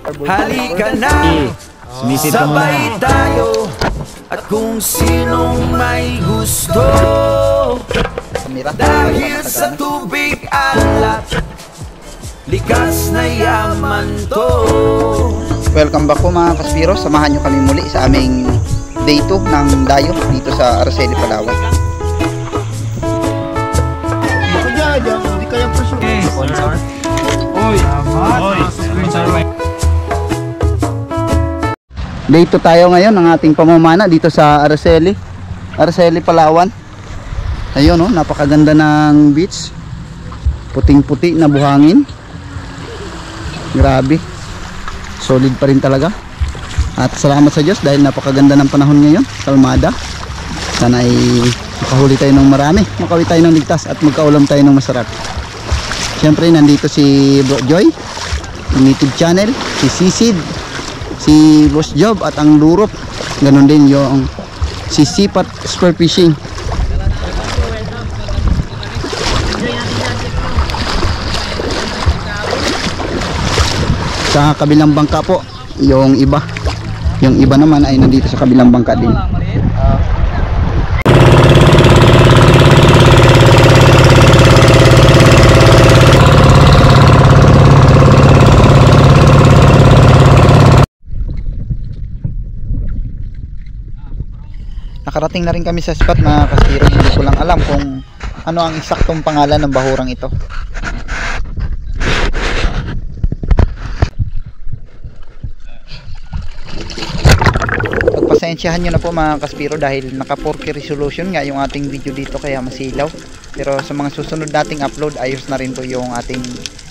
Halika na, sabay tayo. At kung sinong may gusto, dahil sa tubig alat, likas na yaman to. Welcome back po mga Kaspiro. Samahan nyo kami muli sa aming day 2 ng dayo dito sa Araceli, Palawan. Hindi kaya presyo. Day 2 tayo ngayon ng ating pamamana dito sa Araceli, Palawan. Ayun, oh, napakaganda ng beach. Puting-puti na buhangin. Grabe. Solid pa rin talaga. At salamat sa Diyos dahil napakaganda ng panahon ngayon. Kalmada. Sana ay makahuli tayo ng marami, makawi tayo ng ligtas at magkaulam tayo ng masarap. Siyempre nandito si Bro Joy, Native Channel, si Sisid, si Boss Job at ang Lurop. Ganon din yung si Sipat Spear Fishing. Sa kabilang bangka po yung iba naman ay nandito sa kabilang bangka din. Nakarating na rin kami sa spot na Kaspiro. Hindi ko lang alam kung ano ang eksaktong pangalan ng bahurang ito. Pasensyahan nyo na po mga Kaspiro dahil naka 4K resolution nga yung ating video dito kaya masilaw. Pero sa mga susunod nating upload ayos na rin po yung ating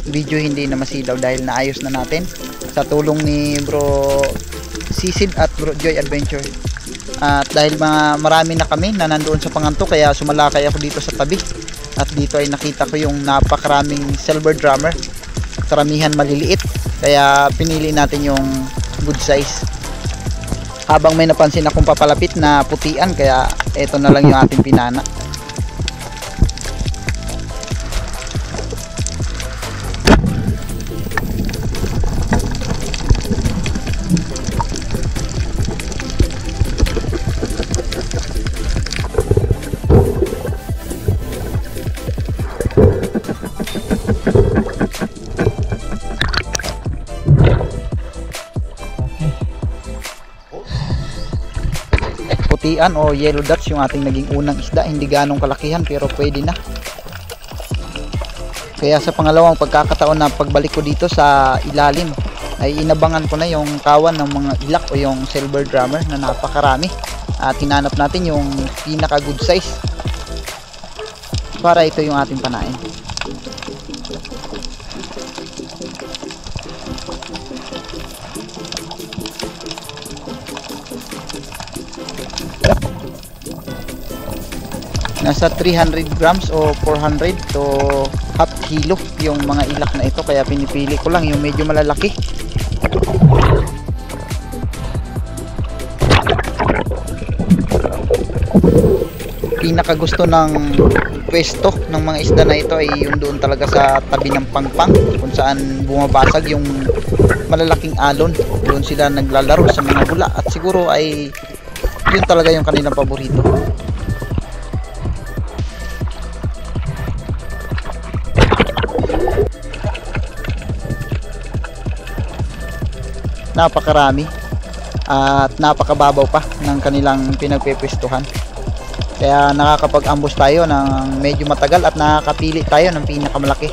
video, hindi na masilaw dahil naayos na natin sa tulong ni Bro Sisid at Bro Joy Adventure. At dahil marami na kami na nandoon sa Panganto kaya sumalakay ako dito sa tabi. At dito ay nakita ko yung napakaraming silver drummer. Karamihan maliliit kaya pinili natin yung good size. Habang may napansin akong papalapit na putian kaya eto na lang yung ating pinana. Putian o yellow dots yung ating naging unang isda, hindi ganong kalakihan pero pwede na. Kaya sa pangalawang pagkakataon na pagbalik ko dito sa ilalim ay inabangan ko na yung kawan ng mga ilak o yung silver drummer na napakarami. At hinanap natin yung pinaka good size para ito yung ating panain. Nasa 300 grams o 400 to half kilo yung mga ilak na ito kaya pinipili ko lang yung medyo malalaki. Pinaka gusto ng pwesto ng mga isda na ito ay yung doon talaga sa tabi ng pangpang kung saan bumabasag yung malalaking alon. Doon sila naglalaro sa mga bula at siguro ay yun talaga yung kanilang paborito. Napakarami at napakababaw pa ng kanilang pinagpepwestuhan. Kaya nakakapag-ambush tayo ng medyo matagal at nakakapili tayo ng pinakamalaki.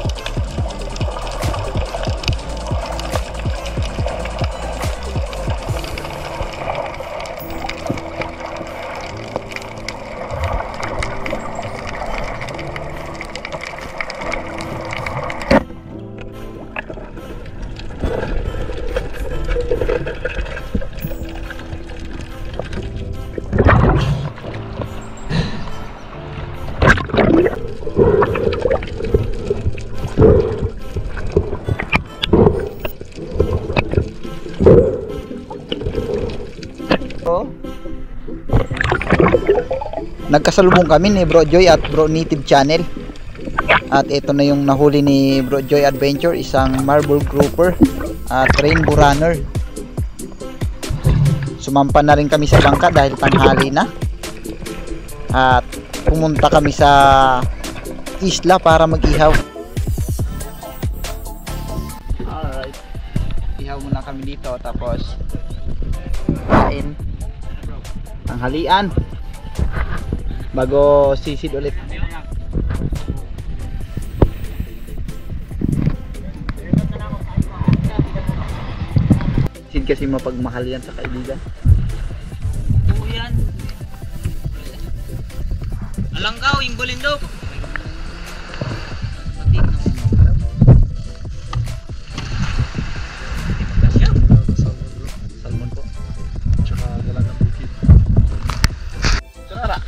Nagkasalubong kami ni Bro Joy at Bro Native Channel. At ito na yung nahuli ni Bro Joy Adventure, isang marble grouper. at Rainbow Runner. Sumampa na rin kami sa bangka dahil tanghali na. At pumunta kami sa isla para mag-ihaw. Alright. Ihaw muna kami dito tapos kain. Tanghalian. Bago sisid ulit. Sid kasi mapagmahal yan sa kaibigan. Oo yan. Alanggaw, yung bulindo. Salmon po. Tsaka dalagang bukid. Sarara.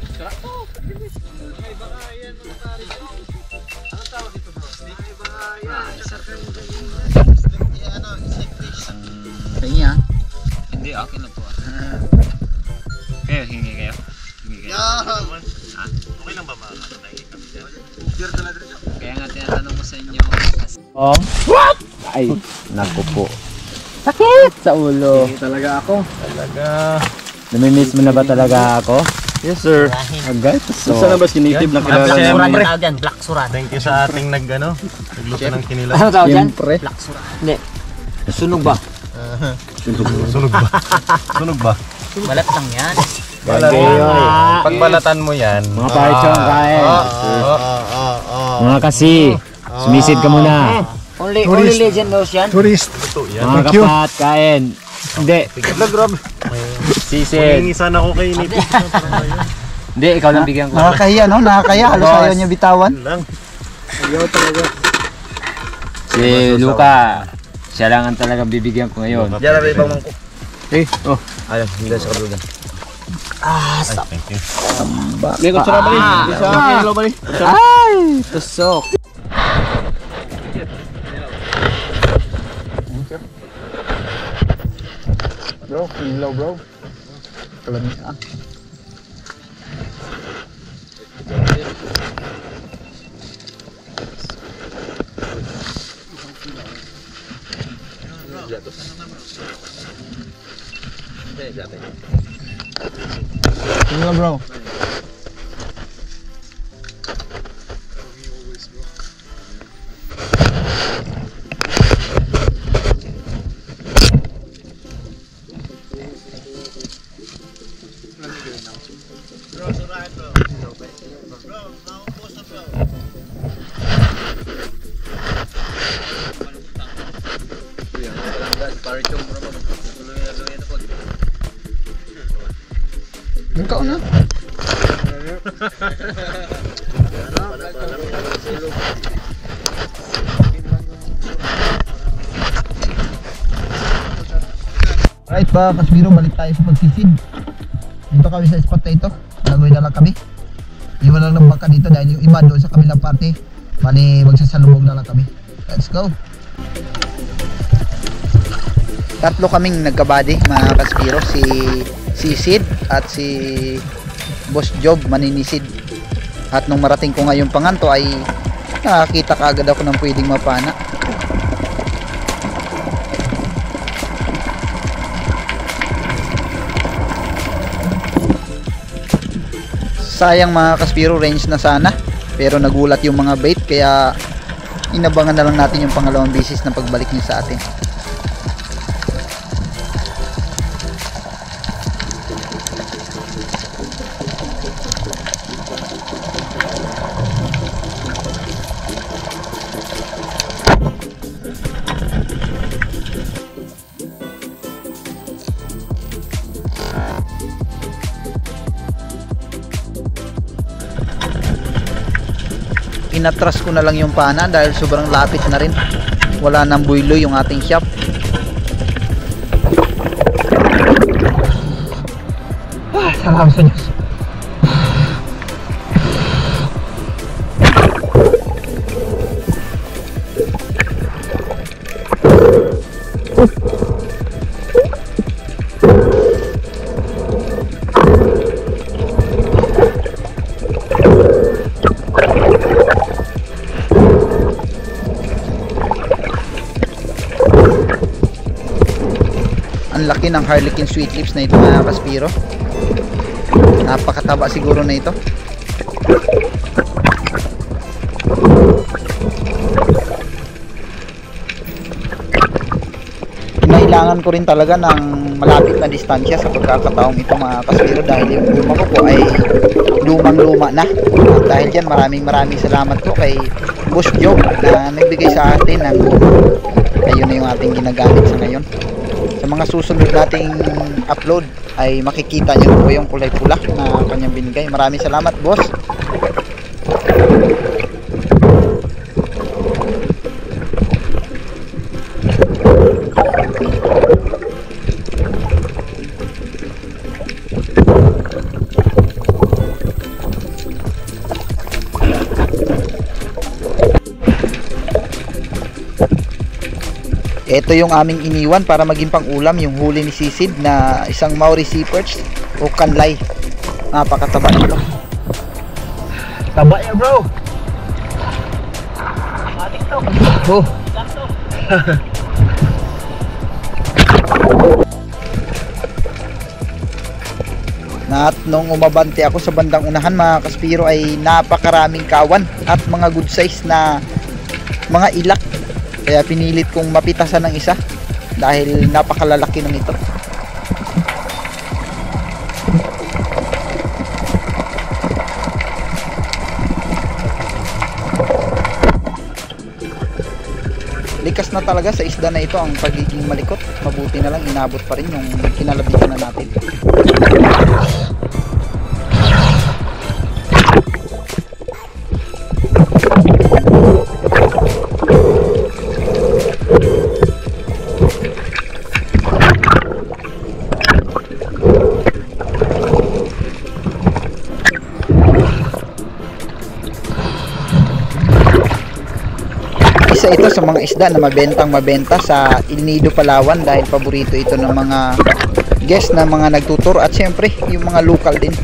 Sa inyo ah. Hindi, okay na po. Kayo, hingi kayo? Hingi kayo? Ha? Okay lang ba mga nahingin kami dyan? Kaya nga tinatanong ko sa inyo. Oh. What? Ay, naku po. Sakit sa ulo. Talaga ako. Talaga. Namimiss mo na ba talaga ako? Yes sir. Agay, so. Saan na ba si Native na kilala namin? tawag yan, black suran. Thank you sa ating nagluto ng kinilaw. Ano tawag yan? Siyempre. Black suran. Hindi. Sunog ba? Sunog ba? Sunog ba? Balat lang yan. Pagbalatan mo yan. Mga paichong kain. Mga kasi, sumisid ka muna. Only legend knows yan. Tourist. Ito yan. Mga kapat, kain. Hindi, Grabe. sisid. Hingi sana ako kay Native. Hindi, ikaw lang bigyan ko. Nakakahiya no? Nakakahiya. Halos Boss. ayaw niya bitawan. Lang. Si Luca, siya lang ang talagang bibigyan ko ngayon. Diyan na ibang mangkok. Oh, Ayun, hindi sa kablugan. Stop. Thank you. may kutsara ba rin? Isa kilo ba rin? Ay, tusok. Bro, kinilaw bro. Kalamian. Kinilaw bro. Ikaw na. Right ba, Kasbiro, balik tayo sa pagsisid. Dito kami sa spot na ito. Gagawin na lang kami. Iwan lang ng bangka dito dahil yung iba doon sa kabilang parte. Bali, magsasalubog na lang kami. Let's go. Tatlo kaming nagkabady mga Kasbiro. Si Sid at si Boss Job maninisid. At nung marating ko ngayong panganto ay nakakita kaagad ako ng pwedeng mapana. Sayang mga Kasbiro, range na sana pero nagulat yung mga bait kaya inabangan na lang natin yung pangalawang bisis na pagbalik niya sa atin. Inatras ko na lang yung pana dahil sobrang lapit na rin. Wala nang buylo yung ating shop. Salamat sa Diyos. Sobrang laki ng Harlequin Sweet Lips na ito mga kaspiro. Napakataba siguro na ito. Kailangan ko rin talaga ng malapit na distansya sa pagkakataong ito mga kaspiro, dahil yung luma ko po ay lumang luma na. At dahil dyan maraming salamat po kay Boss Joe na nagbigay sa atin ng luma. Ayun na yung ating ginagamit sa ngayon. Sa mga susunod nating upload ay makikita nyo po yung kulay pula na kanyang binigay. Maraming salamat, boss. Ito yung aming iniwan para maging pang-ulam, yung huli ni Sisid na isang Maori Sea Perch o kanlay. Napakataba nito. Taba ya bro. Oh. At nung umabante ako sa bandang unahan mga kaspiro ay napakaraming kawan at mga good size na mga ilak. Kaya pinilit kong mapitasan ng isa dahil napakalalaki ng ito. Likas na talaga sa isda na ito ang pagiging malikot. Mabuti na lang inabot pa rin yung kinalabitan na natin. Isa ito sa mga isda na mabenta sa El Nido, Palawan, dahil paborito ito ng mga guest na mga nagtuturo at syempre yung mga local din.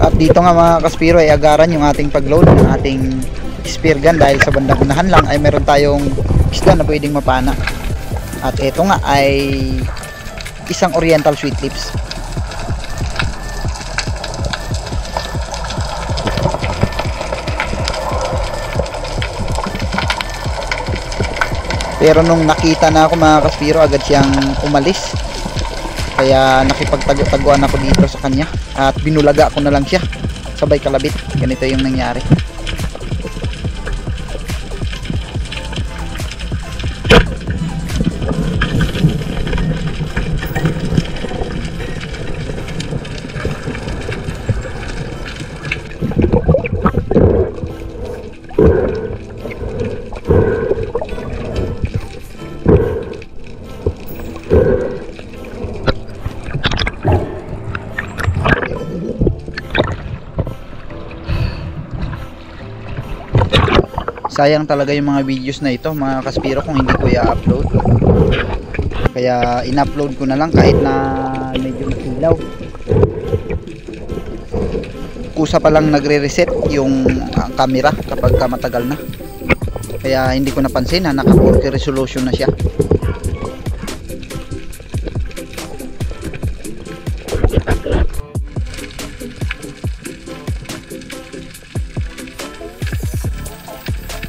At dito nga mga kaspiro ay agaran yung ating pagload ng ating spear gun dahil sa bandang unahan lang ay meron tayong isda na pwedeng mapana. At ito nga ay isang Oriental Sweet Lips. Pero nung nakita na ako mga kaspiro, agad siyang umalis. Kaya nakipagtago-taguan ako dito sa kanya at binulaga ko na lang siya sabay kalabit. Ganito yung nangyari. Sayang talaga yung mga videos na ito mga kaspiro kung hindi ko i-upload. Kaya in-upload ko na lang kahit na medyo masilaw. Kusa pa lang nagre-reset yung camera kapag matagal na. Kaya hindi ko napansin na naka 4K resolution na siya.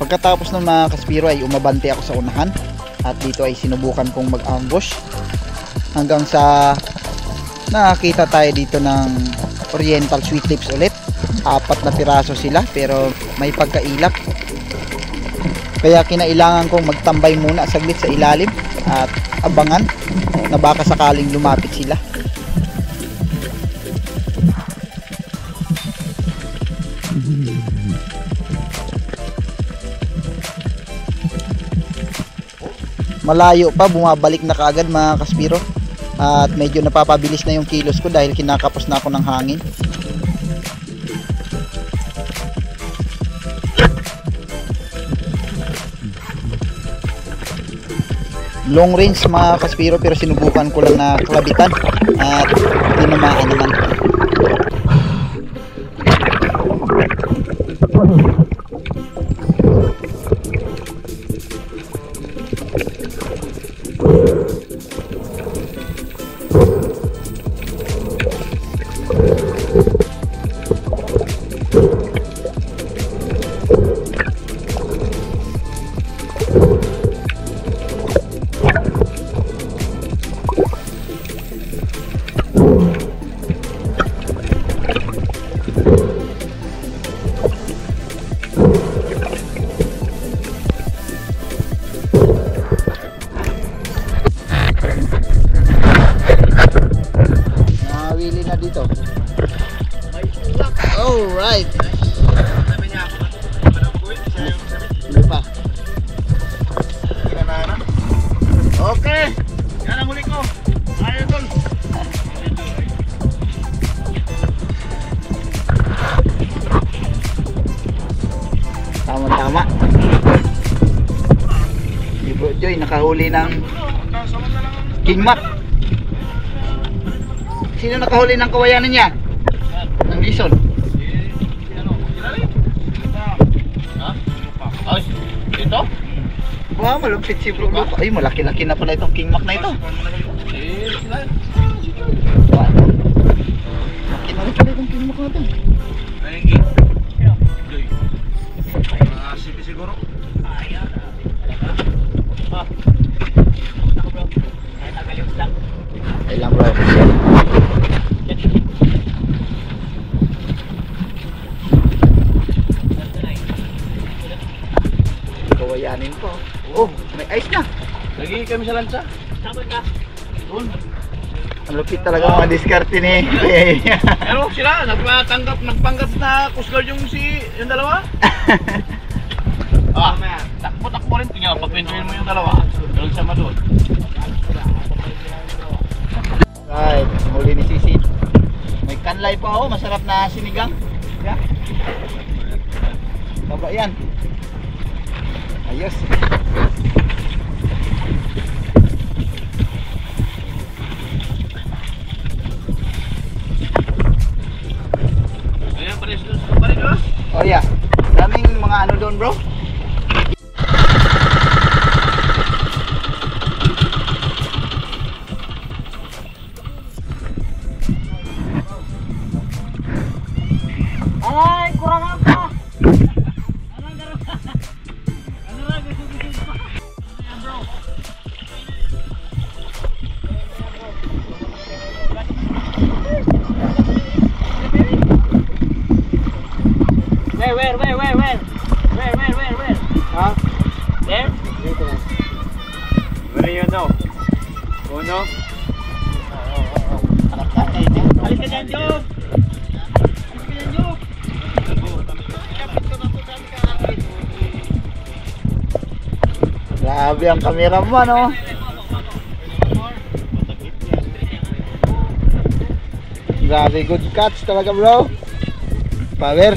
Pagkatapos ng mga kaspiro ay umabante ako sa unahan at dito ay sinubukan kong mag-ambush hanggang sa nakakita tayo dito ng Oriental Sweet Lips ulit. 4 na piraso sila pero may pagkailap, kaya kinailangan kong magtambay muna saglit sa ilalim at abangan na baka sakaling lumapit sila. Malayo pa, bumabalik na kaagad mga kaspiro at medyo napapabilis na yung kilos ko dahil kinakapos na ako ng hangin. Long range mga kaspiro pero sinubukan ko lang na kalabitan at tinamaan naman. na dito. Alright. Ano pa? Okay. Yan ang huli ko. Ayaw tol. Tama-tama. Si Bro Joy nakahuli ng King Mac. Sino nakahuli ng kawayanan niya? Ng Lison. Ay, ito? Wow, malupit si Bro Lupa. Ay, malaki-laki na pala itong King Mac na ito. Wow. Malaki na rin pala itong King Mac na ito. Siguro. Ay lang bro. Kawayanin po. Oh, may ice na. Lagi kami sa lansa. Sabot ka. Doon. Ang lupit talaga mga diskarte ni. Pero sila, nagpanggap na Coast Guard yung dalawa. Takbo rin. Tingnan, pagpintuin mo yung dalawa. Doon siya doon. Right, huli ni Sisi. May kanlay pa oh, masarap na sinigang. Yeah. Taba yan. Ayos. Ayan, pares doon sa pares doon. Oh yeah. Daming mga ano doon bro. Ay, kurang apa? Where? Huh? There? Where you know? Uno? Alis ka dyan, Job! Grabe ang cameraman oh. Grabe, good catch talaga bro. Power.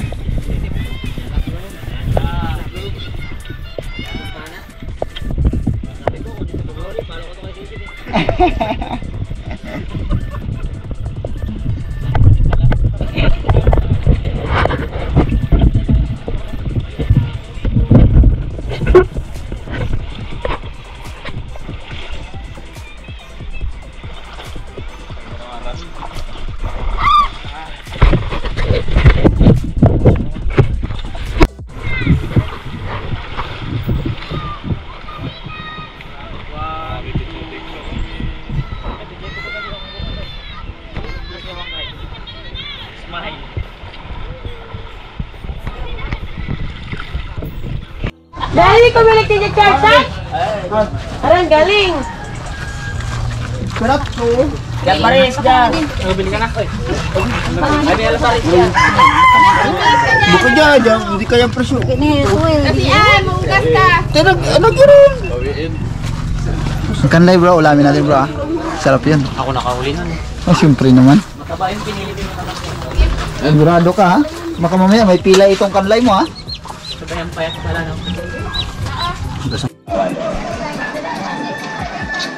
Galing ko balik din yung charge, ha? Aran, galing. Sarap to. Yan pares dyan. Bili ka na. Ay, may alas pares dyan. Buka dyan, hindi kaya presyo. Kasi mahugas ka. Ano gano'n? Kanlay bro, ulamin natin bro ah. Sarap yan. Ako nakahuli nun. Oh, siyempre naman. Mataba yung pinili din naman. Sigurado ka ha? Baka mamaya may pila itong kanlay mo ha? Sabay ang payat pala no.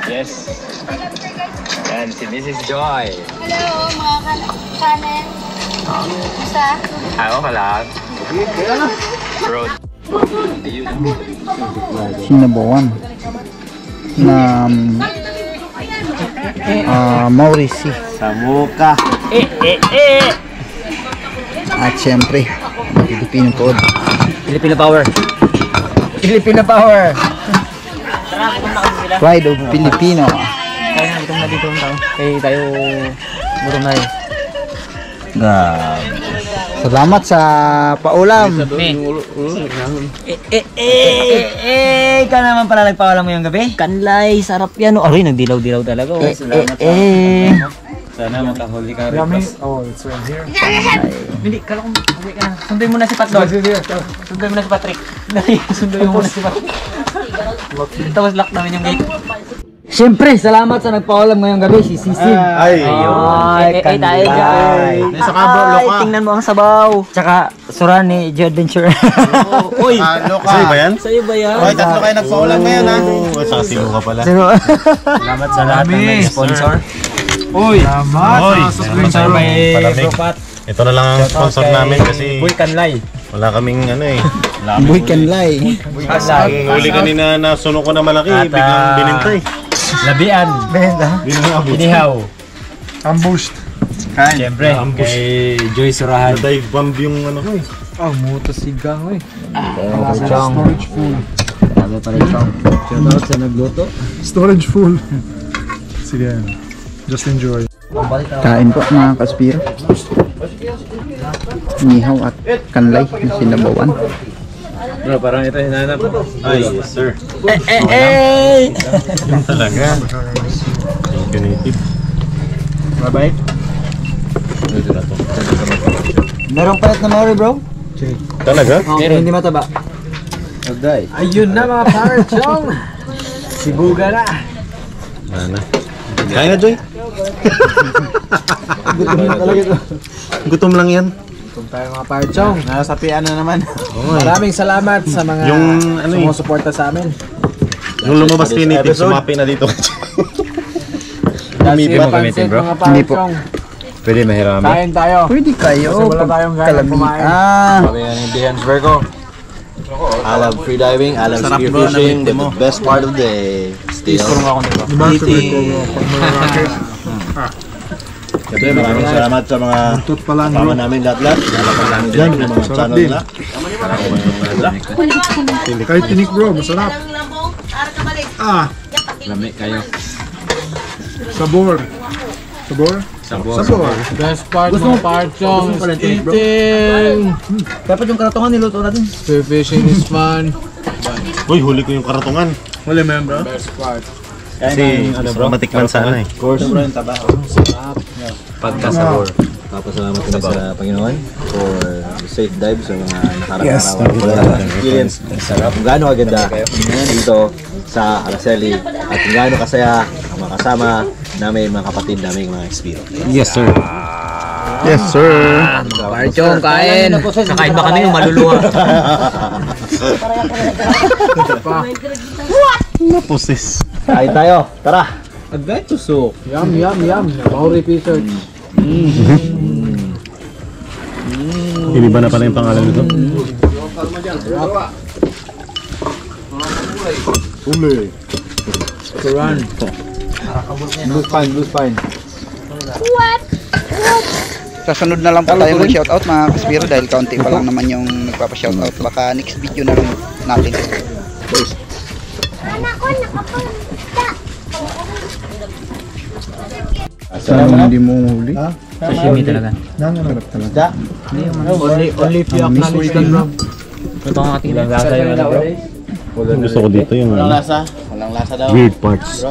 Yes. Yan, si Mrs. Joy. Hello, mga kanan. Basta? Ako ka lang. Road. Sinabawan na Maurici Samuka. at syempre Filipino food. Filipino Power. Filipino power. Tara, pupunta kami sila. Pride of Filipino. Kaya na, gutom na dito ang tao. Kaya tayo gutom na rin. Salamat sa paulam. Ka naman pala nagpawala mo yung gabi? Kanlay, sarap yan. Aray, nagdilaw-dilaw talaga. Sana makahuli ka rin. Yummy. Oh, it's right here. Hindi, kala kong uwi ka na. Sunduin mo na si Pat doon. Sunduin mo na si Patrick. Dali, sunduin mo na si Patrick. Tapos lock namin yung gate. Siyempre, salamat sa nagpaulam ngayong gabi, si Sisin. Ay, Ay, tayo dyan. Nasa kabro, loka. Tingnan mo ang sabaw. Tsaka, Suran ni Joe Adventure. Uy, Loka. Sa'yo ba yan? sa'yo ba yan? Ay, tatlo kayo nagpaulam ngayon ha. Oo, saka sino ka pala. Salamat sa lahat ng nag-sponsor. Uy! Salamat sa sponsor may Bropat. Ito na lang ang sponsor namin kasi Boy Kanlay. wala kaming ano eh. Boy Kanlay. Ang huli kanina na suno ko na malaki, biglang binintay. Labian. Inihaw. Ambushed. Siyempre, kay Joy Surahan. Dive bomb yung ano ko eh. Oh, muto sigang eh. Storage full. Shoutout sa nagluto. Storage full. Sige. Just enjoy. Kain po mga kaspiro. Nihaw at kanlay na sinabawan. Bro, parang ito hinanap. Ay, yes sir. Yung talaga. Thank you, native. Bye-bye. Merong palit na Mary, bro? Talaga? Hindi mataba. Ayun na mga parchong. Sibuga na. Ano? Kaya na, Joy? Gutom lang yan. Kung tayo mga parchong. Nasapian na naman. Maraming salamat sa mga Yung ano eh, sumusuporta sa amin. yung lumabas kay native, sumapi na dito. Hindi Lumipat. gamitin, bro? Mga Hindi po. parchong. Pwede mahirami. Kain tayo. Pwede kayo. Kasi wala tayong gana kumain. Kami yan yung Dehan's Virgo. I love freediving, I love spearfishing, but the best part of the day, still eating. Siyempre, maraming salamat sa mga kasama namin lahat-lahat. Nalapan namin dyan, yung mga channel nila. Kahit tinik bro, masarap. Ah, Lami kayo. sabor. Sabor? Sabor. Best part ng parchong is eating. Dapat yung karatongan niluto natin. Spearfishing is fun. Uy, huli ko yung karatungan. Huli mo yun, bro? Best part. Kasi, matikman sana eh. Of course. Pagkasabor. Papasalamat kami sa Panginoon for the safe dive sa mga nakaraang experience. Kung gaano kaganda dito sa Araceli at kung gaano kasaya ang mga kasama namin, mga kapatid namin, mga experience. Yes, sir. Yes, sir. Parchong, kain. Kakain ba kami yung maluluha? Naposes. Kain tayo, tara! Agay, tusok. Yum, yum, yum. Maori P-shirt. Iniba na pala yung pangalan nito. Run. Blue spine. Sa sunod na lang po tayo mag-shoutout mga kaspiro dahil kaunti pa lang naman yung nagpapa-shoutout. Baka next video na lang natin. Sana hindi mo huli. Sashimi talaga. Sarap talaga. Only if you acknowledge that, bro. Ito ang ating lasa yung ano bro. Gusto ko dito yung Walang lasa daw. weird parts.